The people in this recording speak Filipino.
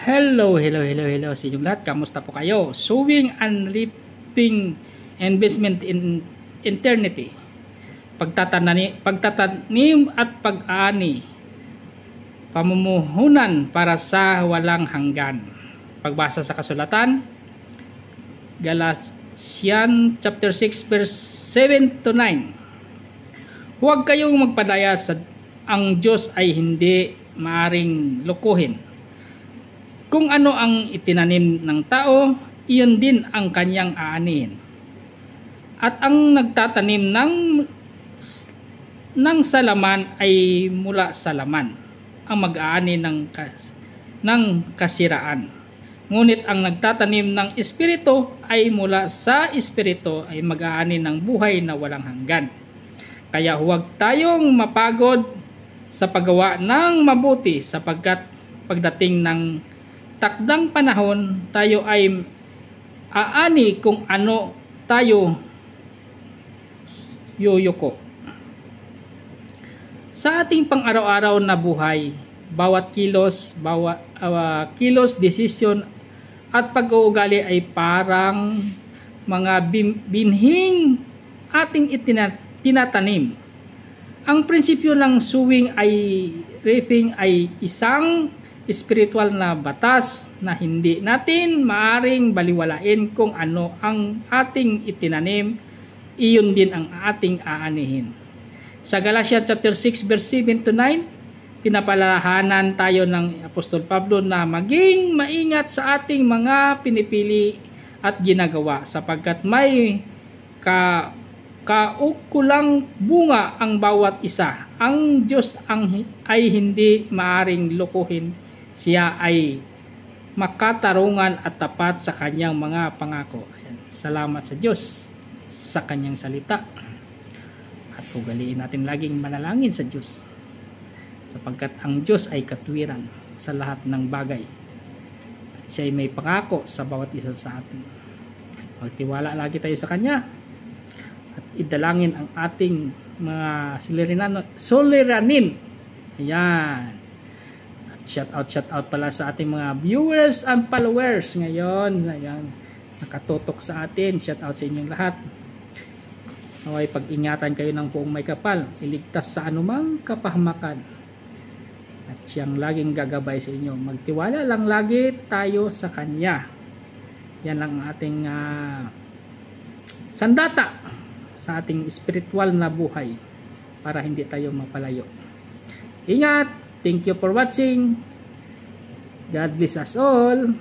Hello sa inyong lahat. Kamusta po kayo? Sowing and reaping investment in eternity. Pagtatanim at pag-ani. Pamumuhunan para sa walang hanggan. Pagbasa sa kasulatan, Galatians chapter 6 verse 7 to 9. Huwag kayong magpadaya sa ang Diyos ay hindi maaring lukuhin. Kung ano ang itinanim ng tao, iyon din ang kanyang aanihin. At ang nagtatanim ng salaman ay mula sa laman, ang mag-aani ng kasiraan. Ngunit ang nagtatanim ng espiritu ay mula sa espiritu ay mag-aani ng buhay na walang hanggan. Kaya huwag tayong mapagod sa paggawa ng mabuti sapagkat pagdating ng takdang panahon tayo ay aani kung ano tayo yuyuko. Sa ating pang-araw-araw na buhay, bawat kilos, desisyon at pag-uugali ay parang mga binhing ating tinatanim. Ang prinsipyo ng sowing ay reaping ay isang spiritual na batas na hindi natin maaring baliwalain. Kung ano ang ating itinanim, iyon din ang ating aanihin. Sa Galatians chapter 6 verse 7 to 9, pinapalahanan tayo ng Apostol Pablo na maging maingat sa ating mga pinipili at ginagawa sapagkat may kaukulang bunga ang bawat isa. Ang Diyos ay hindi maaring lukuhin. Siya ay makatarungan at tapat sa kanyang mga pangako. Salamat sa Diyos sa kanyang salita. At ugaliin natin laging manalangin sa Diyos. Sapagkat ang Diyos ay katwiran sa lahat ng bagay. At siya ay may pangako sa bawat isa sa atin. Magtiwala lagi tayo sa Kanya. At idalangin ang ating mga suliranin. Ayan. Shout out pala sa ating mga viewers and followers ngayon. Ayan, nakatutok sa atin. Shout out sa inyong lahat. Naway pag-ingatan kayo ng buong may kapal. Iligtas sa anumang kapahamakan. At siyang laging gagabay sa inyo. Magtiwala lang lagi tayo sa Kanya. Yan ang ating sandata sa ating spiritual na buhay para hindi tayo mapalayo. Ingat! Thank you for watching. God bless us all.